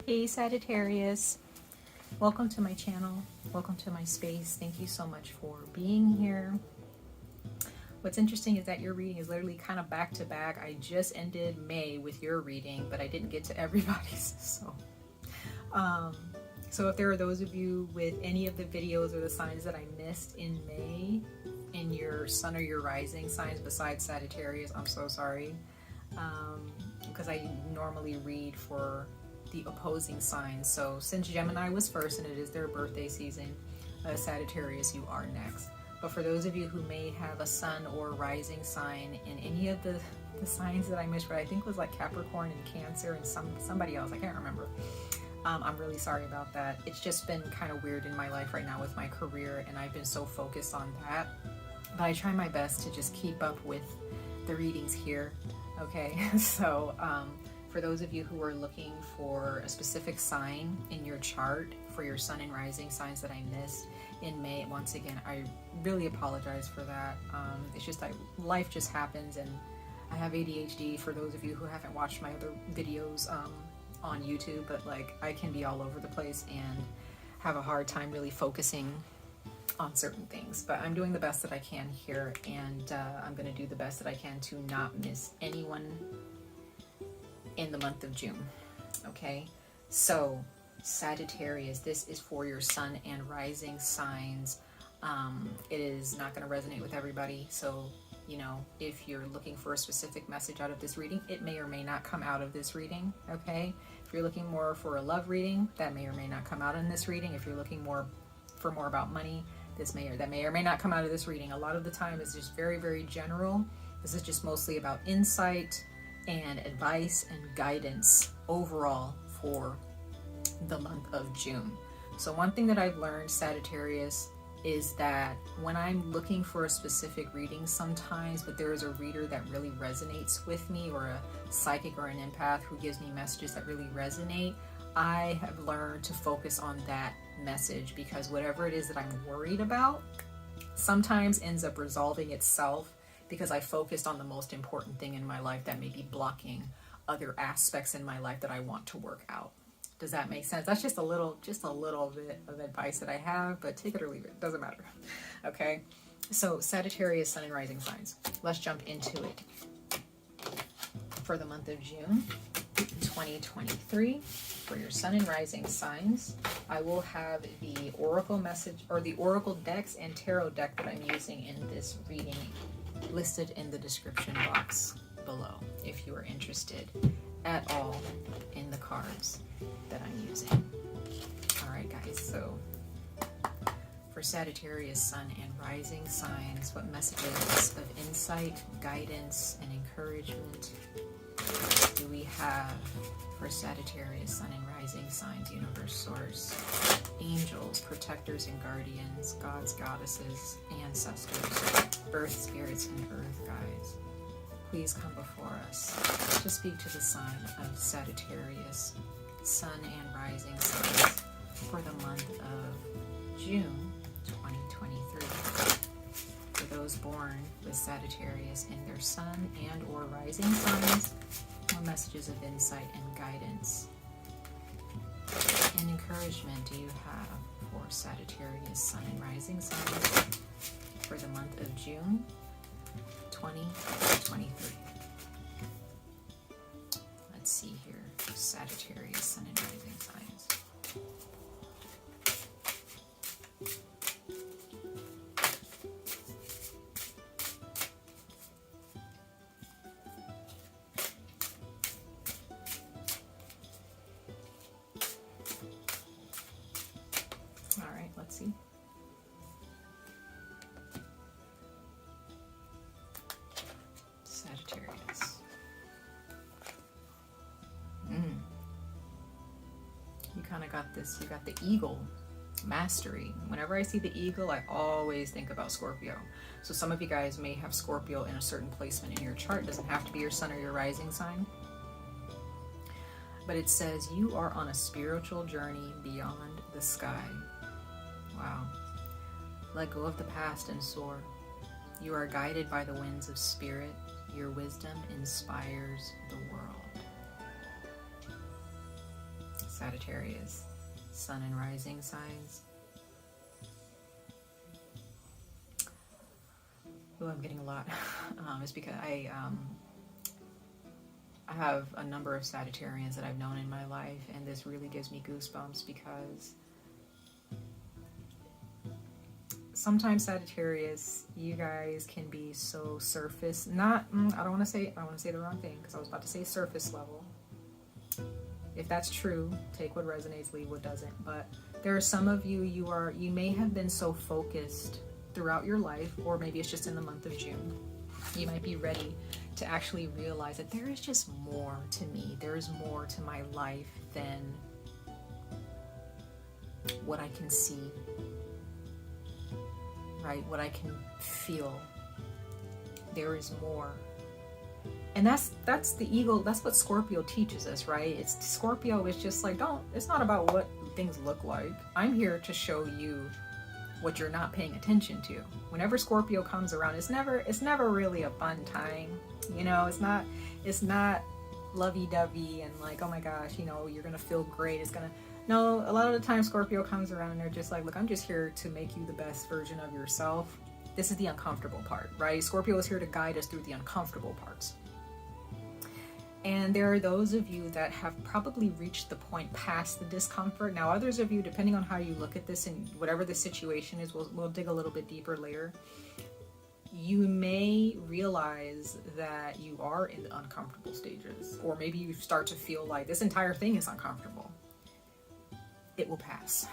Hey Sagittarius, welcome to my channel, welcome to my space. Thank you so much for being here. What's interesting is that your reading is literally kind of back to back. I just ended May with your reading, but I didn't get to everybody's. So if there are those of you with any of the videos or the signs that I missed in May in your sun or your rising signs besides Sagittarius, I'm so sorry. Because I normally read for the opposing signs. So since Gemini was first and it is their birthday season, Sagittarius, you are next. But for those of you who may have a sun or rising sign in any of the signs that I missed, but I think was like Capricorn and Cancer and somebody else, I can't remember. I'm really sorry about that. It's just been kind of weird in my life right now with my career, and I've been so focused on that. But I try my best to just keep up with the readings here. Okay, so for those of you who are looking for a specific sign in your chart for your sun and rising signs that I missed in May, once again, I really apologize for that. It's just life just happens, and I have ADHD for those of you who haven't watched my other videos on YouTube, but like I can be all over the place and have a hard time really focusing on certain things. But I'm doing the best that I can here, and I'm going to do the best that I can to not miss anyone in the month of June. Okay, so Sagittarius, this is for your sun and rising signs. It is not going to resonate with everybody, so you know, if you're looking for a specific message out of this reading, it may or may not come out of this reading. Okay, if you're looking more for a love reading, that may or may not come out in this reading. If you're looking more about money, that may or may not come out of this reading. A lot of the time it's just very, very general. This is just mostly about insight and advice and guidance overall for the month of June. So one thing that I've learned, Sagittarius, is that when I'm looking for a specific reading sometimes, but there is a reader that really resonates with me, or a psychic or an empath who gives me messages that really resonate, I have learned to focus on that message, because whatever it is that I'm worried about sometimes ends up resolving itself because I focused on the most important thing in my life that may be blocking other aspects in my life that I want to work out. Does that make sense? That's just a little bit of advice that I have, but take it or leave it, doesn't matter. Okay, so Sagittarius, sun and rising signs. Let's jump into it. For the month of June 2023, for your sun and rising signs, I will have the oracle message, or the oracle decks and tarot deck that I'm using in this reading listed in the description box below if you are interested at all in the cards that I'm using. All right, guys, so for Sagittarius, sun and rising signs, what messages of insight, guidance, and encouragement do we have for Sagittarius, sun and rising signs, universe, source, angels, protectors and guardians, gods, goddesses, ancestors, earth spirits, and earth guides? Please come before us to speak to the sign of Sagittarius, sun and rising signs for the month of June 2023. For those born with Sagittarius in their sun and or rising signs, what messages of insight and guidance and encouragement do you have for Sagittarius, sun and rising signs for the month of June 2023? Let's see here. Sagittarius, sun and rising signs. All right, let's see. Sagittarius. You kind of got this, you got the eagle, mastery. Whenever I see the eagle, I always think about Scorpio. So some of you guys may have Scorpio in a certain placement in your chart. It doesn't have to be your sun or your rising sign. But it says you are on a spiritual journey beyond the sky. Wow. Let go of the past and soar. You are guided by the winds of spirit. Your wisdom inspires the world. Sagittarius, sun and rising signs. Oh, I'm getting a lot. It's because I have a number of Sagittarians that I've known in my life, and this really gives me goosebumps because sometimes Sagittarius, you guys can be so surface, I don't want to say the wrong thing because I was about to say surface level. If that's true, take what resonates, leave what doesn't. But there are some of you, you may have been so focused throughout your life, or maybe it's just in the month of June. You might be ready to actually realize that there is just more to me. There is more to my life than what I can see, right? What I can feel. There is more. And that's the ego. That's what Scorpio teaches us, right? Scorpio is just like, it's not about what things look like. I'm here to show you what you're not paying attention to. Whenever Scorpio comes around, it's never really a fun time. You know, it's not lovey-dovey and like, oh my gosh, you know, you're gonna feel great. No, a lot of the time Scorpio comes around and they're just like, look, I'm just here to make you the best version of yourself. This is the uncomfortable part, right? Scorpio is here to guide us through the uncomfortable parts. And there are those of you that have probably reached the point past the discomfort. Now, others of you, depending on how you look at this and whatever the situation is, we'll dig a little bit deeper later. You may realize that you are in the uncomfortable stages, or maybe you start to feel like this entire thing is uncomfortable. It will pass.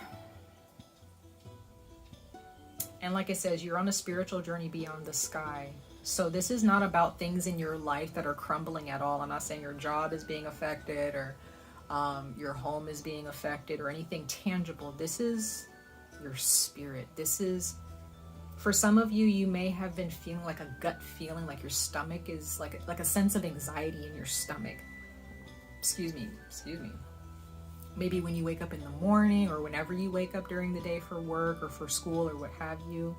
And like I said, you're on a spiritual journey beyond the sky. So this is not about things in your life that are crumbling at all. I'm not saying your job is being affected or your home is being affected or anything tangible. This is your spirit. This is, for some of you, you may have been feeling like a gut feeling, like your stomach is like a sense of anxiety in your stomach. Excuse me. Maybe when you wake up in the morning or whenever you wake up during the day for work or for school or what have you.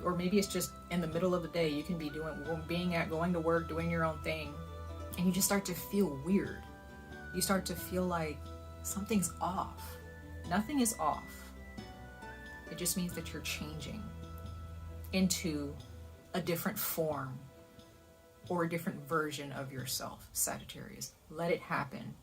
Or maybe it's just in the middle of the day, you can be going to work, doing your own thing, and you just start to feel weird. You start to feel like something's off. Nothing is off. It just means that you're changing into a different form or a different version of yourself, Sagittarius. Let it happen.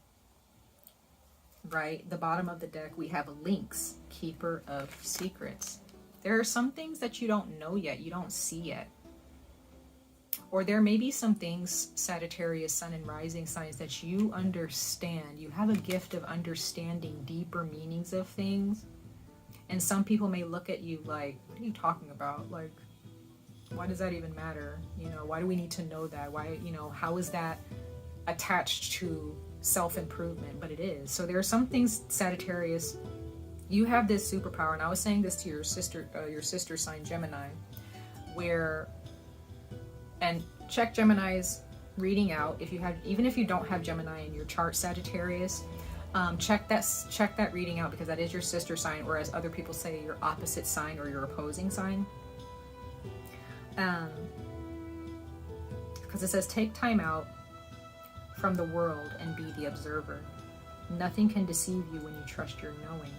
Right? The bottom of the deck, we have Lynx, Keeper of Secrets. There are some things that you don't know yet, you don't see yet. Or there may be some things, Sagittarius, sun and rising signs, that you understand. You have a gift of understanding deeper meanings of things. And some people may look at you like, what are you talking about? Like, why does that even matter? You know, why do we need to know that? Why, you know, how is that attached to self-improvement? But it is. So there are some things, Sagittarius, you have this superpower, and I was saying this to your sister sign Gemini, and check Gemini's reading out. Even if you don't have Gemini in your chart, Sagittarius, check that reading out, because that is your sister sign, or as other people say, your opposite sign or your opposing sign. Because it says, take time out from the world and be the observer. Nothing can deceive you when you trust your knowing.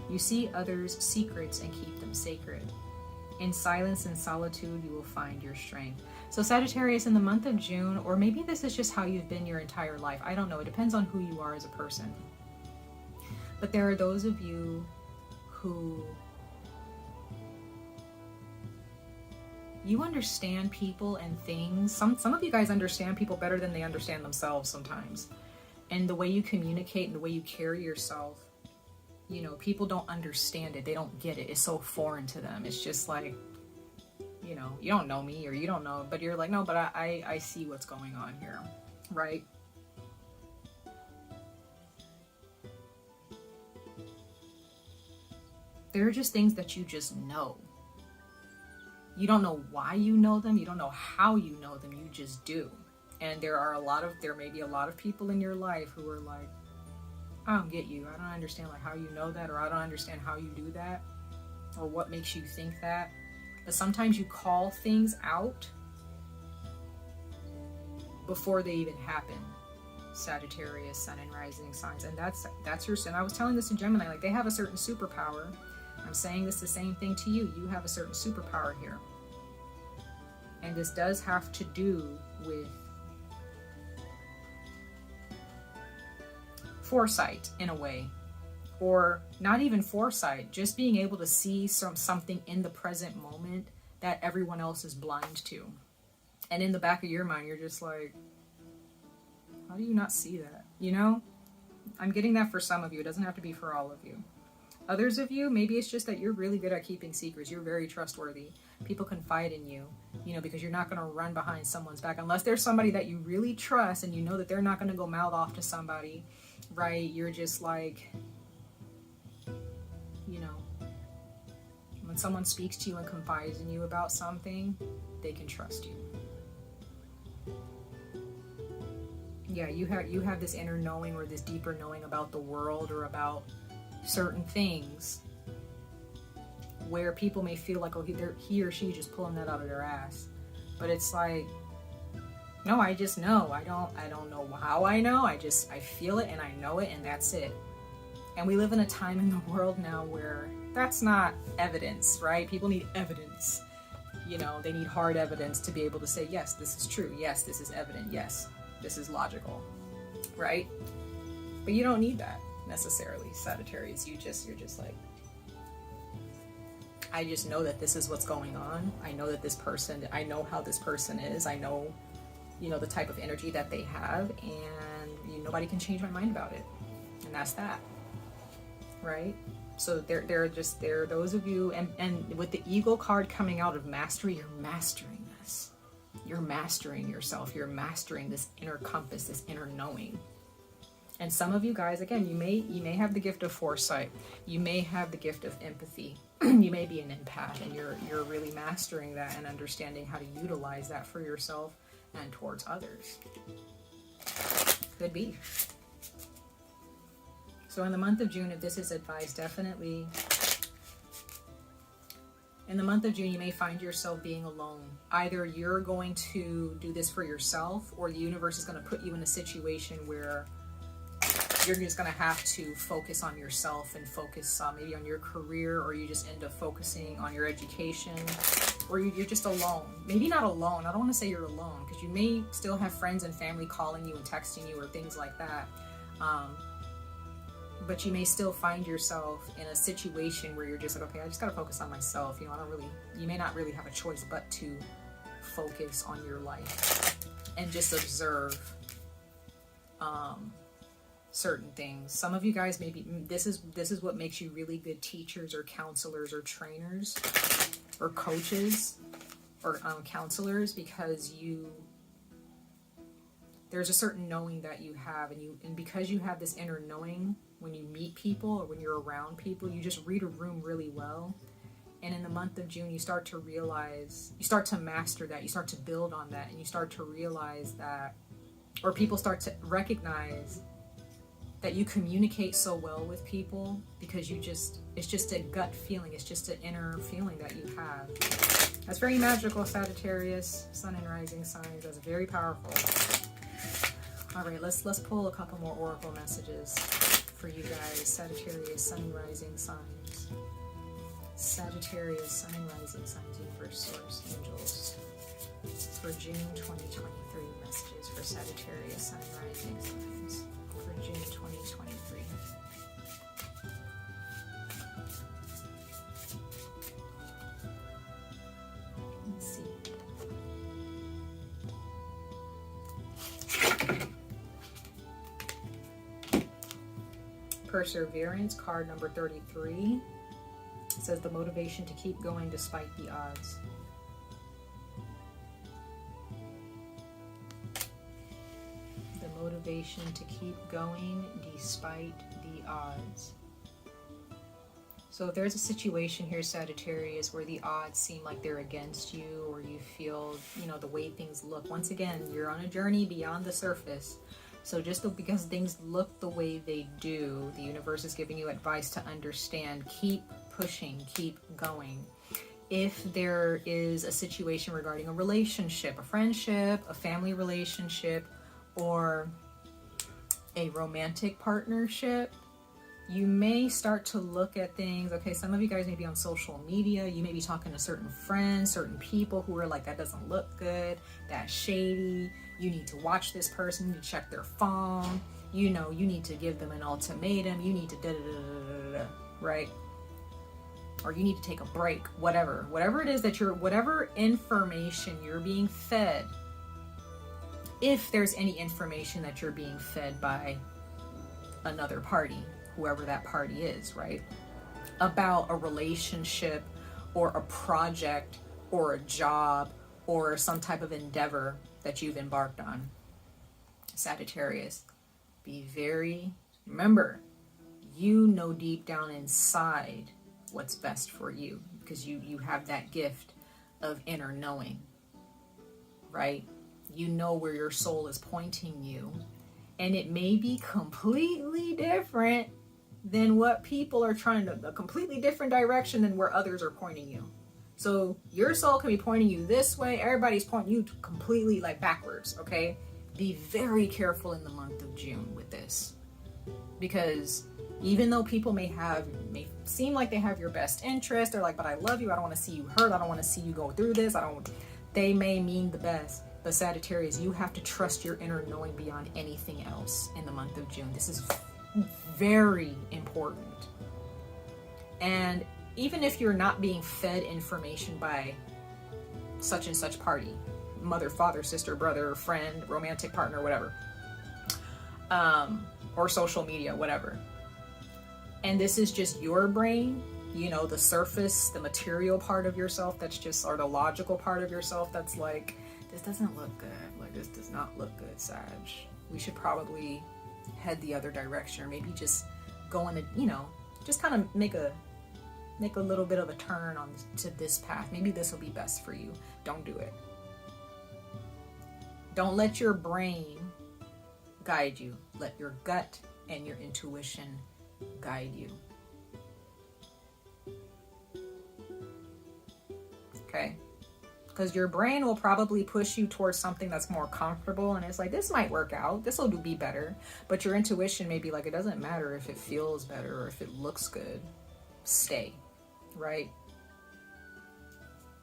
You see others' secrets and keep them sacred. In silence and solitude, you will find your strength. So Sagittarius, in the month of June, or maybe this is just how you've been your entire life. I don't know. It depends on who you are as a person. But there are those of you who you understand people and things. Some of you guys understand people better than they understand themselves sometimes. And the way you communicate and the way you carry yourself, you know, people don't understand it. They don't get it. It's so foreign to them. It's just like, you know, you don't know me, or you don't know, but you're like, no, but I see what's going on here, right? There are just things that you just know. You don't know why you know them. You don't know how you know them. You just do. And there may be a lot of people in your life who are like, I don't get you. I don't understand like how you know that, or I don't understand how you do that, or what makes you think that. But sometimes you call things out before they even happen. Sagittarius, Sun and Rising signs. And that's your sin. I was telling this to Gemini, like they have a certain superpower. I'm saying this the same thing to you. You have a certain superpower here. And this does have to do with foresight in a way. Or not even foresight, just being able to see something in the present moment that everyone else is blind to. And in the back of your mind, you're just like, how do you not see that? You know? I'm getting that for some of you. It doesn't have to be for all of you. Others of you, maybe it's just that you're really good at keeping secrets. You're very trustworthy. People confide in you, you know, because you're not going to run behind someone's back. Unless there's somebody that you really trust and you know that they're not going to go mouth off to somebody, right? You're just like, you know, when someone speaks to you and confides in you about something, they can trust you. Yeah, you have this inner knowing or this deeper knowing about the world or about certain things where people may feel like, oh, he or she just pulling that out of their ass. But it's like, no, I just know. I don't know how I know. I feel it and I know it and that's it. And we live in a time in the world now where that's not evidence, right? People need evidence. You know, they need hard evidence to be able to say, yes, this is true. Yes, this is evident. Yes, this is logical, right? But you don't need that necessarily, Sagittarius. You're just like, I just know that this is what's going on. I know that this person, I know how this person is. I know, you know, the type of energy that they have, and nobody can change my mind about it. And that's that, right? So there are those of you, and with the Eagle card coming out of mastery, you're mastering this. You're mastering yourself. You're mastering this inner compass, this inner knowing. And some of you guys, again, you may have the gift of foresight. You may have the gift of empathy. You may be an empath, and you're really mastering that and understanding how to utilize that for yourself and towards others. Could be. So in the month of June, if this is advised, definitely in the month of June, you may find yourself being alone. Either you're going to do this for yourself, or the universe is going to put you in a situation where you're just going to have to focus on yourself and focus maybe on your career, or you just end up focusing on your education, or you're just alone. Maybe not alone. I don't want to say you're alone, because you may still have friends and family calling you and texting you or things like that. But you may still find yourself in a situation where you're just like, okay, I just got to focus on myself. You know, you may not really have a choice but to focus on your life and just observe certain things. Some of you guys, maybe this is what makes you really good teachers or counselors or trainers or coaches or counselors, because there's a certain knowing that you have, and because you have this inner knowing, when you meet people or when you're around people, you just read a room really well. And in the month of June, you start to realize, you start to master that, you start to build on that, and you start to realize that, or people start to recognize that you communicate so well with people because it's just a gut feeling, it's just an inner feeling that you have. That's very magical, Sagittarius, Sun and Rising signs. That's very powerful. All right, let's pull a couple more oracle messages for you guys. Sagittarius, Sun and Rising signs. Sagittarius, Sun and Rising signs, universe, source, angels. For June 2023, messages for Sagittarius, Sun and Rising signs. For June 2023. Let's see. Perseverance, card number 33. It says the motivation to keep going despite the odds. The motivation to keep going despite the odds. So if there's a situation here, Sagittarius, where the odds seem like they're against you, or you feel, the way things look. Once again, you're on a journey beyond the surface. So just because things look the way they do, the universe is giving you advice to understand. Keep pushing, keep going. If there is a situation regarding a relationship, a friendship, a family relationship, or a romantic partnership, you may start to look at things. Okay, some of you guys may be on social media. You may be talking to certain friends, certain people who are like, that doesn't look good, that's shady. You need to watch this person, you need to check their phone. You know, you need to give them an ultimatum. You need to da-da-da-da-da-da, right? Or you need to take a break, whatever it is that whatever information you're being fed, if there's any information that you're being fed by another party, whoever that party is, right? About a relationship or a project or a job or some type of endeavor that you've embarked on. Sagittarius, remember, you know deep down inside what's best for you, because you have that gift of inner knowing, right? You know where your soul is pointing you, and it may be completely different than what people are trying to, a completely different direction than where others are pointing you. So your soul can be pointing you this way, everybody's pointing you completely like backwards, okay? Be very careful in the month of June with this, because even though people may seem like they have your best interest, they're like, but I love you, I don't want to see you hurt, I don't want to see you go through this, they may mean the best. But Sagittarius, you have to trust your inner knowing beyond anything else in the month of June. This is very important. And even if you're not being fed information by such and such party, mother, father, sister, brother, friend, romantic partner, whatever, or social media, whatever, and this is just your brain, you know, the surface, the material part of yourself that's just, or the logical part of yourself that's like, this doesn't look good, like this does not look good, Sag. We should probably head the other direction, or maybe just go in a, you know, just kind of make a little bit of a turn on to this path. Maybe this will be best for you. Don't do it. Don't let your brain guide you. Let your gut and your intuition guide you. Okay? Because your brain will probably push you towards something that's more comfortable, and it's like, this might work out, this will be better. But your intuition may be like, it doesn't matter if it feels better or if it looks good. Stay, right?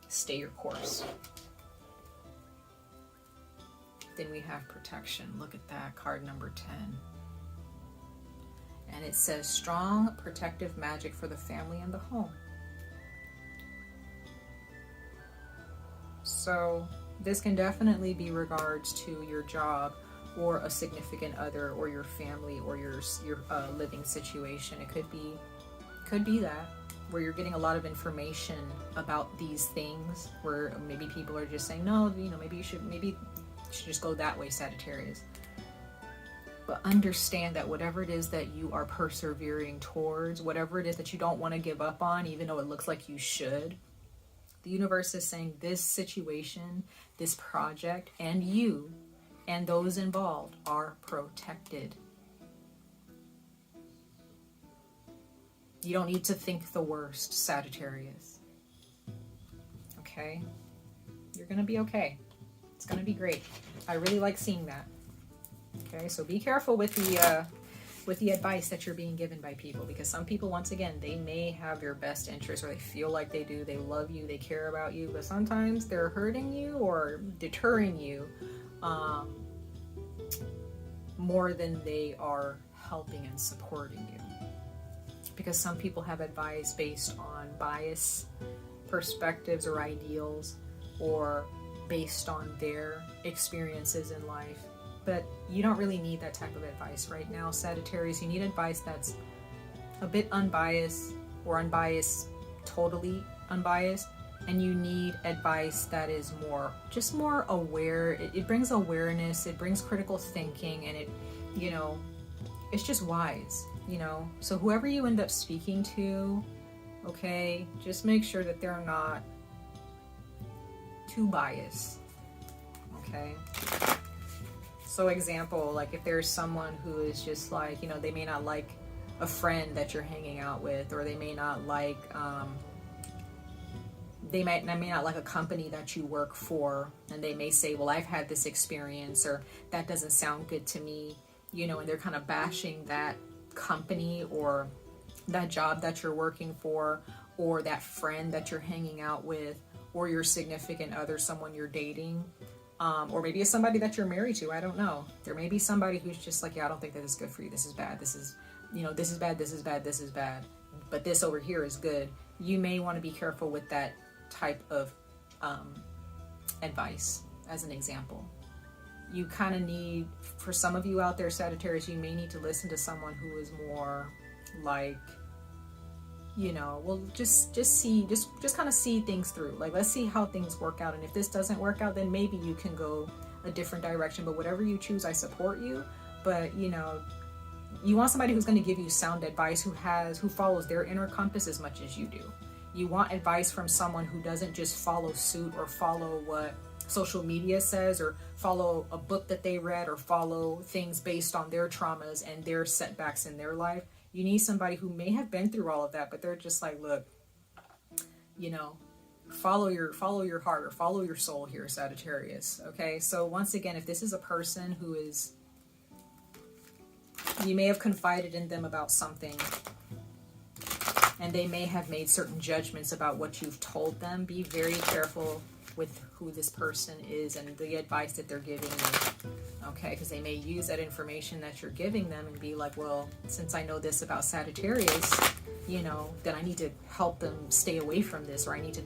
Stay your course. Then we have protection. Look at that, card number 10. And it says strong protective magic for the family and the home. So this can definitely be regards to your job or a significant other or your family or your living situation. It could be that, where you're getting a lot of information about these things, where maybe people are just saying, no, you know, maybe you should just go that way, Sagittarius. But understand that whatever it is that you are persevering towards, whatever it is that you don't want to give up on, even though it looks like you should, the universe is saying this situation, this project, and you and those involved are protected. You don't need to think the worst, Sagittarius. Okay? You're going to be okay. It's going to be great. I really like seeing that. Okay, so be careful with the advice that you're being given by people, because some people, once again, they may have your best interest, or they feel like they do, they love you, they care about you, but sometimes they're hurting you or deterring you more than they are helping and supporting you. Because some people have advice based on bias, perspectives, or ideals, or based on their experiences in life. But you don't really need that type of advice right now, Sagittarius. You need advice that's a bit unbiased, or unbiased, totally unbiased. And you need advice that is more aware. It brings awareness, it brings critical thinking, and it, you know, it's just wise, you know. So whoever you end up speaking to, okay, just make sure that they're not too biased, okay? So example, like if there's someone who is just like, you know, they may not like a friend that you're hanging out with, or they may not like, they may not like a company that you work for, and they may say, well, I've had this experience, or that doesn't sound good to me. you know, and they're kind of bashing that company or that job that you're working for, or that friend that you're hanging out with, or your significant other, someone you're dating, or maybe it's somebody that you're married to. I don't know. There may be somebody who's just like, yeah, I don't think that is good for you. This is bad. This is, you know, this is bad. This is bad. This is bad. But this over here is good. You may want to be careful with that type of advice, as an example. You kind of need, for some of you out there, Sagittarius, you may need to listen to someone who is more like, you know, well, just kind of see things through. Like, let's see how things work out. And if this doesn't work out, then maybe you can go a different direction. But whatever you choose, I support you. But, you know, you want somebody who's going to give you sound advice, who follows their inner compass as much as you do. You want advice from someone who doesn't just follow suit or follow what social media says, or follow a book that they read, or follow things based on their traumas and their setbacks in their life. You need somebody who may have been through all of that, but they're just like, look, you know, follow your heart, or follow your soul here, Sagittarius. Okay, so once again, if this is a person who is, you may have confided in them about something, and they may have made certain judgments about what you've told them. Be very careful with who this person is and the advice that they're giving you. Okay, because they may use that information that you're giving them and be like, well, since I know this about Sagittarius, you know, then I need to help them stay away from this, or I need to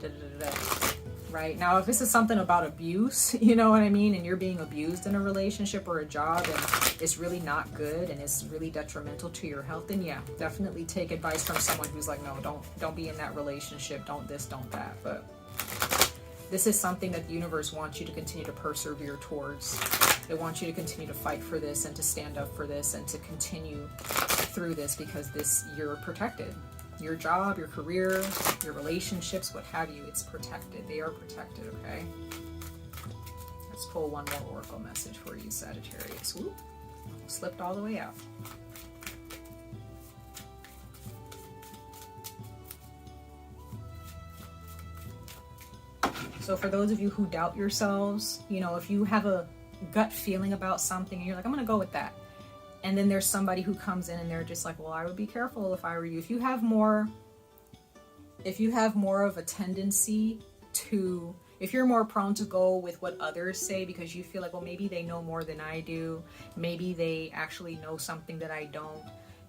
right? Now, if this is something about abuse, you know what I mean, and you're being abused in a relationship or a job, and it's really not good and it's really detrimental to your health, then yeah, definitely take advice from someone who's like, no, don't be in that relationship, don't this, don't that. But this is something that the universe wants you to continue to persevere towards. They want you to continue to fight for this, and to stand up for this, and to continue through this, because this, you're protected. Your job, your career, your relationships, what have you, it's protected. They are protected, okay? Let's pull one more oracle message for you, Sagittarius. Whoop, slipped all the way out. So for those of you who doubt yourselves, you know, if you have a gut feeling about something and you're like, I'm gonna go with that, and then there's somebody who comes in and they're just like, well, I would be careful if I were you. If you have more of a tendency to, if you're more prone to go with what others say because you feel like, well, maybe they know more than I do, maybe they actually know something that I don't,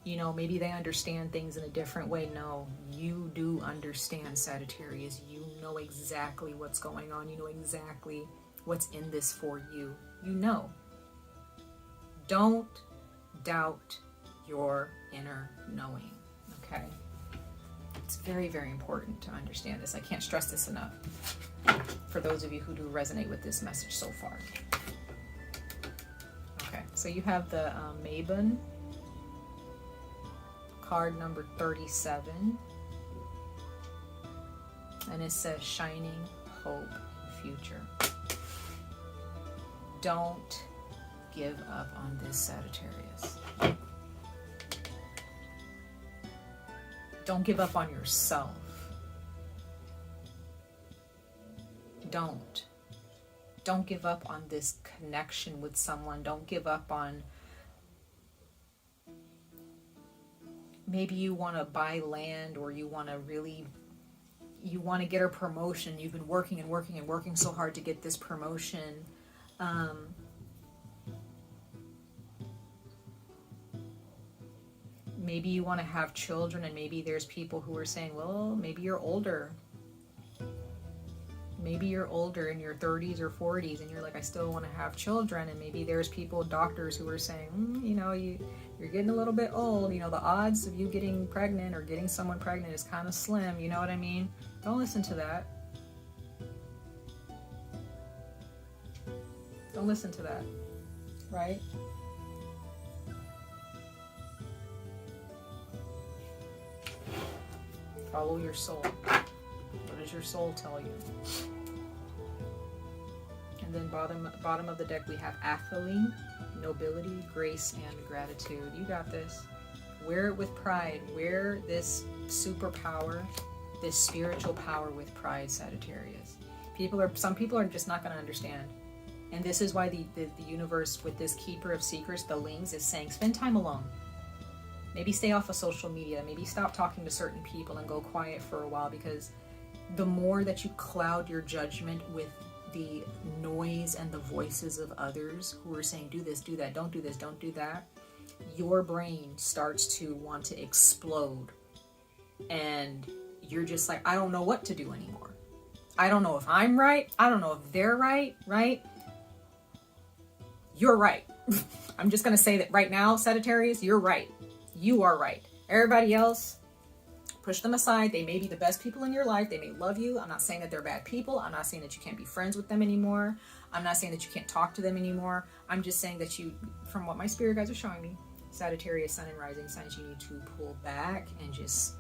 you know, maybe they understand things in a different way. No, you do understand, Sagittarius. You know exactly what's going on. You know exactly what's in this for you. You know. Don't doubt your inner knowing, okay? It's very, very important to understand this. I can't stress this enough for those of you who do resonate with this message so far. Okay, so you have the Maven card number 37, and it says shining hope future. Don't give up on this, Sagittarius. Don't give up on yourself. Don't give up on this connection with someone. Don't give up on, maybe you want to buy land, or you want to get a promotion. You've been working and working and working so hard to get this promotion. Maybe you want to have children, and maybe there's people who are saying, well, maybe you're older. Maybe you're older in your 30s or 40s, and you're like, I still want to have children. And maybe there's people, doctors, who are saying, you know, you're getting a little bit old. You know, the odds of you getting pregnant or getting someone pregnant is kind of slim. You know what I mean? Don't listen to that. Don't listen to that, right? Follow your soul. What does your soul tell you? And then bottom of the deck, we have 𝑍�𝑋𝑼𝑛𝑔, nobility, grace, and gratitude. You got this. Wear it with pride. Wear this superpower, this spiritual power with pride, Sagittarius. Some people are just not going to understand. And this is why the universe with this keeper of secrets, the Lings, is saying spend time alone. Maybe stay off of social media. Maybe stop talking to certain people and go quiet for a while, because the more that you cloud your judgment with the noise and the voices of others who are saying, do this, do that, don't do this, don't do that, your brain starts to want to explode. And you're just like, I don't know what to do anymore. I don't know if I'm right. I don't know if they're right, right? You're right. I'm just going to say that right now, Sagittarius, you're right. You are right. Everybody else, push them aside. They may be the best people in your life. They may love you. I'm not saying that they're bad people. I'm not saying that you can't be friends with them anymore. I'm not saying that you can't talk to them anymore. I'm just saying that you, from what my spirit guides are showing me, Sagittarius, Sun and Rising signs, you need to pull back and just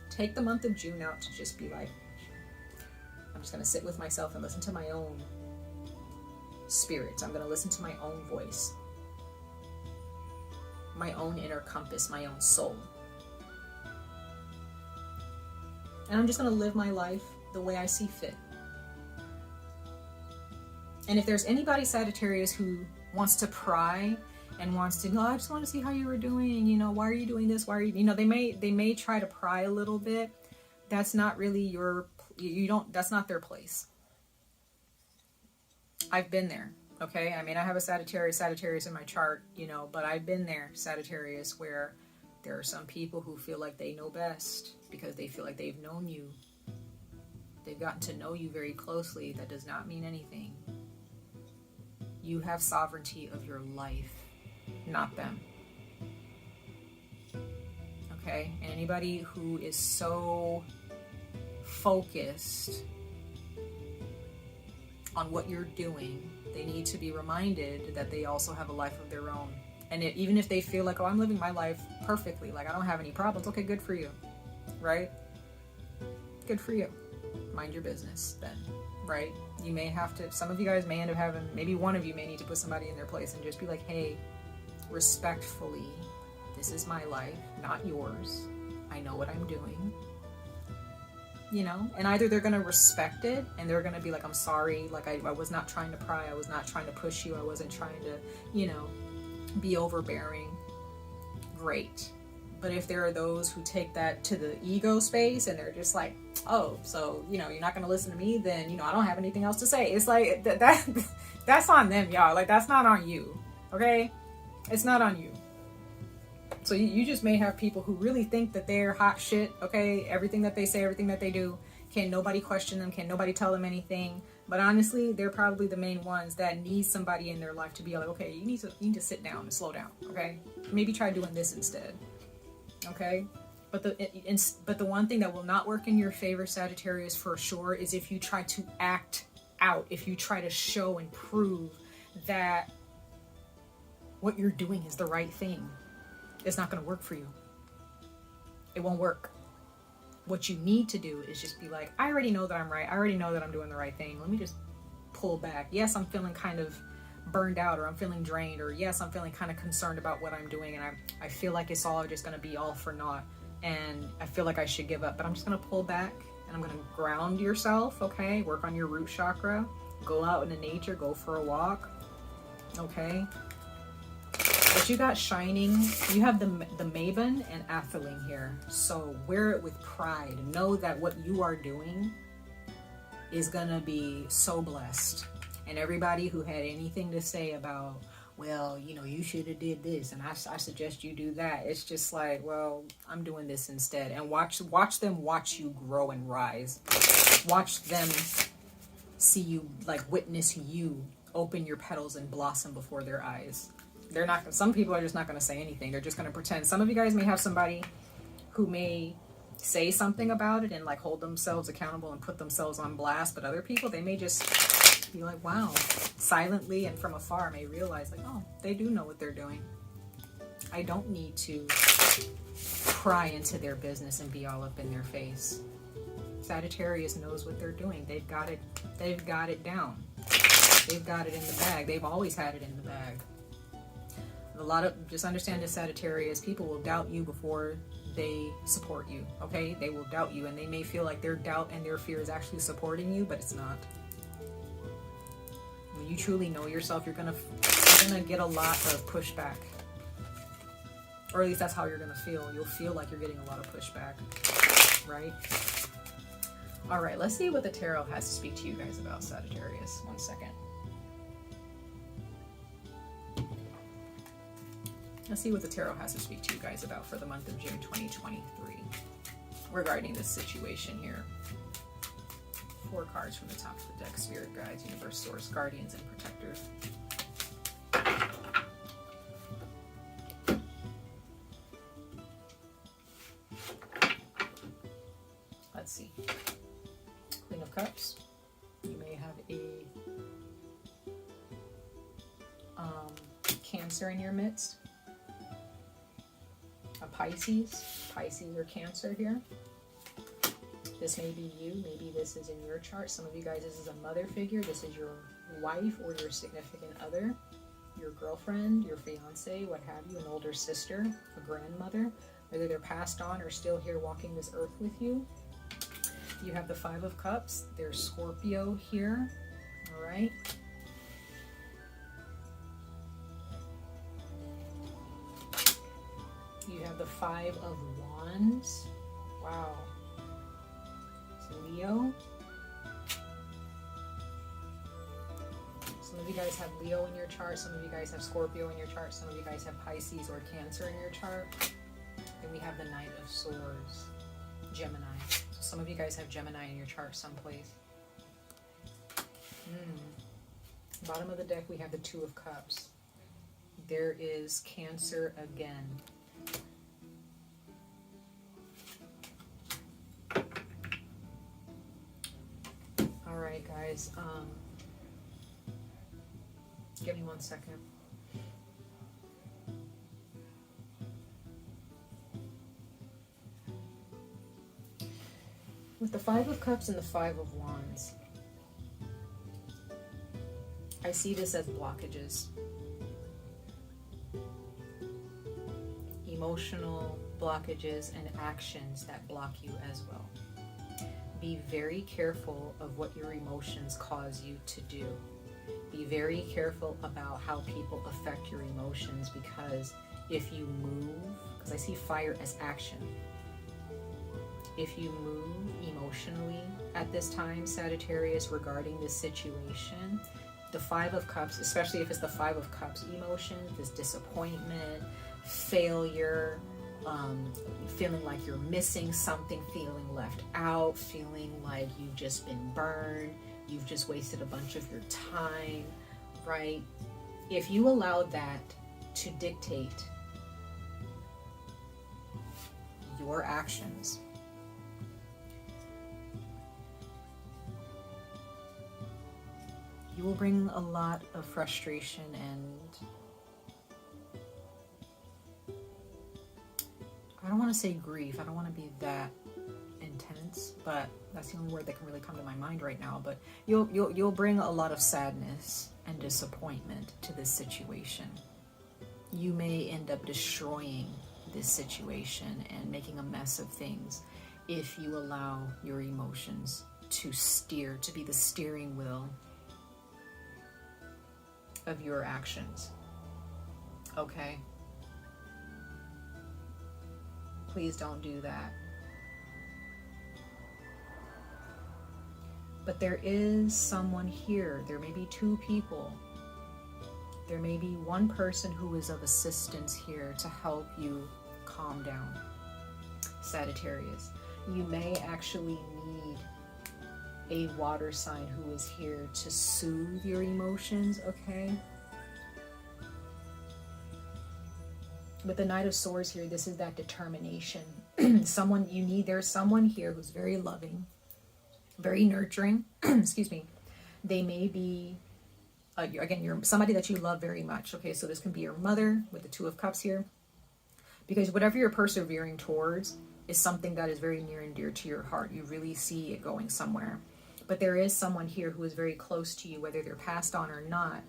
take the month of June out to just be like, I'm just going to sit with myself and listen to my own spirits. I'm going to listen to my own voice, my own inner compass, my own soul. And I'm just going to live my life the way I see fit. And if there's anybody, Sagittarius, who wants to pry and wants to, no, I just want to see how you were doing, you know, why are you doing this? Why are you, you know, they may try to pry a little bit. That's not really your, that's not their place. I've been there, okay? I mean, I have a Sagittarius in my chart, you know, but I've been there, Sagittarius, where there are some people who feel like they know best because they feel like they've known you. They've gotten to know you very closely. That does not mean anything. You have sovereignty of your life, not them. Okay? And anybody who is so focused on what you're doing, they need to be reminded that they also have a life of their own. And even if they feel like, oh, I'm living my life perfectly, like I don't have any problems, okay, good for you, right? Good for you. Mind your business then, right? You may have to, some of you guys may end up having, maybe one of you may need to put somebody in their place and just be like, hey, respectfully, this is my life, not yours. I know what I'm doing. You know, and either they're going to respect it and they're going to be like, I'm sorry, like I was not trying to pry, I was not trying to push you, I wasn't trying to, you know, be overbearing. Great. But if there are those who take that to the ego space and they're just like, oh, so, you know, you're not going to listen to me, then, you know, I don't have anything else to say. It's like, that's on them, y'all. Like, that's not on you, okay? It's not on you. So you just may have people who really think that they're hot shit, okay? Everything that they say, everything that they do, can nobody question them, can nobody tell them anything. But honestly, they're probably the main ones that need somebody in their life to be like, okay, you need to sit down and slow down, okay? Maybe try doing this instead, okay? But the one thing that will not work in your favor, Sagittarius, for sure, is if you try to act out, if you try to show and prove that what you're doing is the right thing. It's not going to work for you. It won't work. What you need to do is just be like, I already know that I'm right. I already know that I'm doing the right thing. Let me just pull back. Yes, I'm feeling kind of burned out, or I'm feeling drained, or yes, I'm feeling kind of concerned about what I'm doing, and I feel like it's all just going to be all for naught, and I feel like I should give up. But I'm just going to pull back, and I'm going to ground yourself, okay? Work on your root chakra. Go out into nature. Go for a walk, okay? But you got shining, you have the Maven and 𝑍�🋼 here. So wear it with pride. Know that what you are doing is gonna be so blessed. And everybody who had anything to say about, well, you know, you should have did this, and I suggest you do that. It's just like, well, I'm doing this instead. And watch them watch you grow and rise. Watch them see you, like witness you open your petals and blossom before their eyes. They're not, some people are just not going to say anything. They're just going to pretend. Some of you guys may have somebody who may say something about it and like hold themselves accountable and put themselves on blast. But other people, they may just be like, wow, silently and from afar may realize like, oh, they do know what they're doing. I don't need to pry into their business and be all up in their face. Sagittarius knows what they're doing. They've got it down. They've got it in the bag. They've always had it in the bag. Just understand as Sagittarius, people will doubt you before they support you, okay? They will doubt you, and they may feel like their doubt and their fear is actually supporting you, but it's not. when you truly know yourself, you're gonna get a lot of pushback. Or at least that's how you're gonna feel. You'll feel like you're getting a lot of pushback, right? All right, let's see what the tarot has to speak to you guys about, Sagittarius. One second. Let's see what the tarot has to speak to you guys about for the month of June 2023 regarding this situation here. 4 cards from the top of the deck: Spirit Guides, Universe, Source, Guardians, and Protectors. Let's see. Queen of Cups. You may have a Cancer in your midst. A Pisces or Cancer here. This may be you, maybe this is in your chart. Some of you guys, this is a mother figure. This is your wife or your significant other, your girlfriend, your fiance, what have you, an older sister, a grandmother, whether they're passed on or still here walking this earth with you. You have the 5 of Cups. There's Scorpio here, all right? You have the 5 of Wands. Wow. So Leo. Some of you guys have Leo in your chart. Some of you guys have Scorpio in your chart. Some of you guys have Pisces or Cancer in your chart. Then we have the Knight of Swords, Gemini. So some of you guys have Gemini in your chart someplace. Bottom of the deck, we have the 2 of Cups. There is Cancer again. All right, guys. Give me 1 second. With the 5 of Cups and the 5 of Wands, I see this as blockages. Emotional blockages and actions that block you as well. Be very careful of what your emotions cause you to do. Be very careful about how people affect your emotions, because if you move, because I see fire as action, if you move emotionally at this time, Sagittarius, regarding this situation, the 5 of Cups, especially if it's the 5 of Cups emotion, this disappointment, failure, feeling like you're missing something, feeling left out, feeling like you've just been burned, you've just wasted a bunch of your time, right? If you allow that to dictate your actions, you will bring a lot of frustration and I don't want to say grief. I don't want to be that intense, but that's the only word that can really come to my mind right now. But you'll bring a lot of sadness and disappointment to this situation. You may end up destroying this situation and making a mess of things if you allow your emotions to be the steering wheel of your actions. Okay? Please don't do that. But there is someone here. There may be 2 people. There may be one person who is of assistance here to help you calm down, Sagittarius. You may actually need a water sign who is here to soothe your emotions, okay? With the Knight of Swords here, this is that determination. There's someone here who's very loving, very nurturing. Excuse me. They may be, again, you're somebody that you love very much. Okay, so this can be your mother with the 2 of Cups here. Because whatever you're persevering towards is something that is very near and dear to your heart. You really see it going somewhere. But there is someone here who is very close to you, whether they're passed on or not,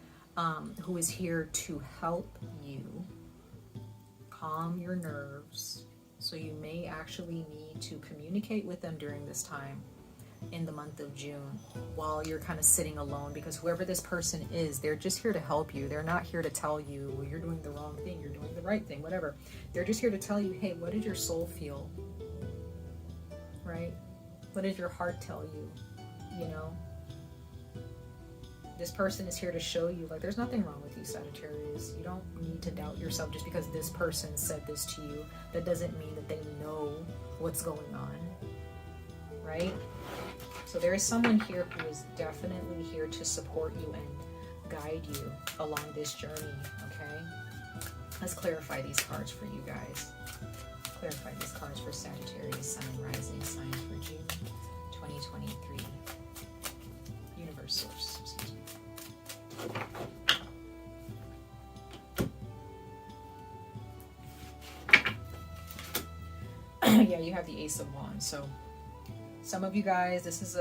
who is here to help you calm your nerves. So you may actually need to communicate with them during this time. in the month of June while you're kind of sitting alone, because whoever this person is, they're just here to help you. They're not here to tell you, well, you're doing the wrong thing, you're doing the right thing, whatever. They're just here to tell you, hey, what did your soul feel? Right? What does your heart tell you? You know? This person is here to show you, like, there's nothing wrong with you, Sagittarius. You don't need to doubt yourself just because this person said this to you. That doesn't mean that they know what's going on, right? So there is someone here who is definitely here to support you and guide you along this journey, okay? Let's clarify these cards for you guys. Clarify these cards for Sagittarius, Sun and Rising signs for June 2023. Universe source, excuse me. Yeah, you have the Ace of Wands. So some of you guys, this is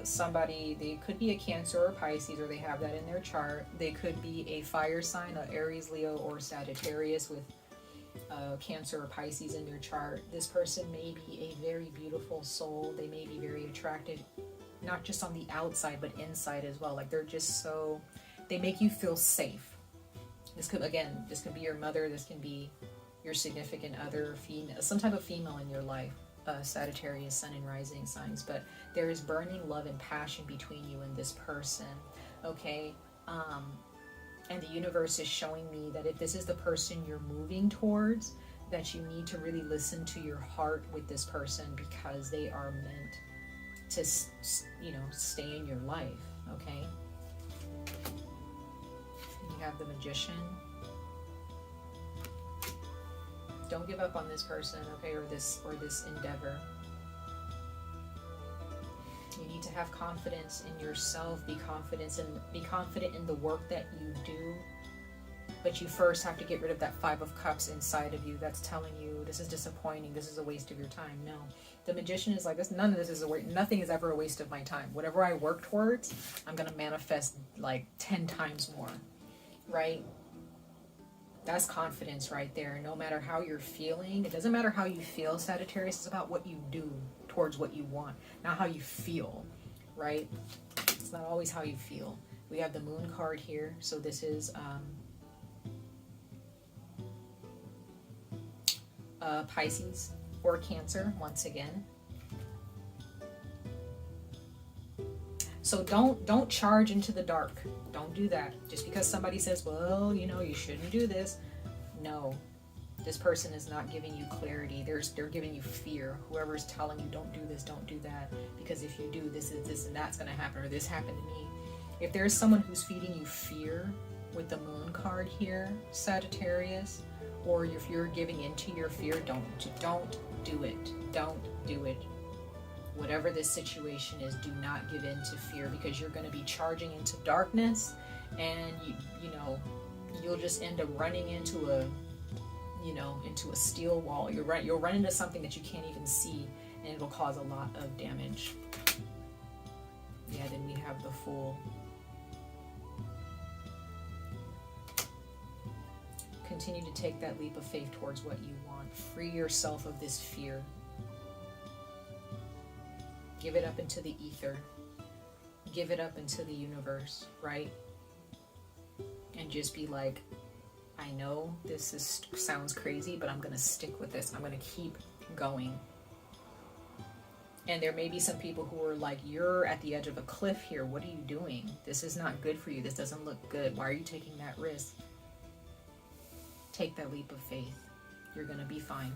somebody, they could be a Cancer or Pisces, or they have that in their chart. They could be a fire sign, a Aries, Leo, or Sagittarius with Cancer or Pisces in their chart. This person may be a very beautiful soul. They may be very attractive, not just on the outside, but inside as well. Like, they're just so, they make you feel safe. This could, again, this could be your mother, this can be your significant other, female, some type of female in your life, Sagittarius, Sun and Rising signs. But there is burning love and passion between you and this person, okay? And the universe is showing me that if this is the person you're moving towards, that you need to really listen to your heart with this person, because they are meant to, you know, stay in your life, okay? And you have the Magician. Don't give up on this person, okay, or this endeavor. You need to have confidence in yourself, be confident in the work that you do. But you first have to get rid of that Five of Cups inside of you that's telling you this is disappointing, this is a waste of your time. No. The Magician is like this, none of this is a waste, nothing is ever a waste of my time. Whatever I work towards, I'm gonna manifest like 10 times more, right? That's confidence right there. No matter how you're feeling, it doesn't matter how you feel, Sagittarius, it's about what you do towards what you want, not how you feel, right? It's not always how you feel. We have the Moon card here, so this is Pisces or Cancer once again. So don't charge into the dark. Don't do that. Just because somebody says, well, you know, you shouldn't do this. No, this person is not giving you clarity. They're giving you fear. Whoever's telling you don't do this, don't do that, because if you do this and that's going to happen, or this happened to me. If there's someone who's feeding you fear with the Moon card here, Sagittarius, or if you're giving into your fear, don't do it. Don't do it. Whatever this situation is, do not give in to fear, because you're going to be charging into darkness, and you know, you'll just end up running into a steel wall. You'll run into something that you can't even see, and it'll cause a lot of damage. Yeah, then we have the Fool. Continue to take that leap of faith towards what you want. Free yourself of this fear. Give it up into the ether. Give it up into the universe, right? And just be like, I know this sounds crazy, but I'm going to stick with this. I'm going to keep going. And there may be some people who are like, you're at the edge of a cliff here. What are you doing? This is not good for you. This doesn't look good. Why are you taking that risk? Take that leap of faith. You're going to be fine.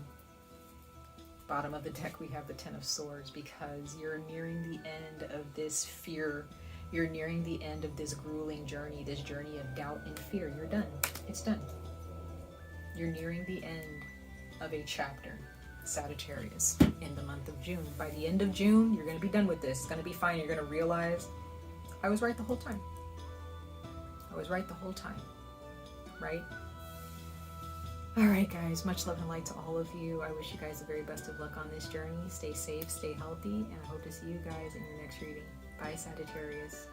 Bottom of the deck, we have the Ten of Swords, because you're nearing the end of this fear. You're nearing the end of this grueling journey, this journey of doubt and fear. You're done. It's done. You're nearing the end of a chapter, Sagittarius, in the month of June. By the end of June, you're going to be done with this. It's going to be fine. You're going to realize, I was right the whole time. I was right the whole time, right? All right, guys, much love and light to all of you. I wish you guys the very best of luck on this journey. Stay safe, stay healthy, and I hope to see you guys in your next reading. Bye, Sagittarius.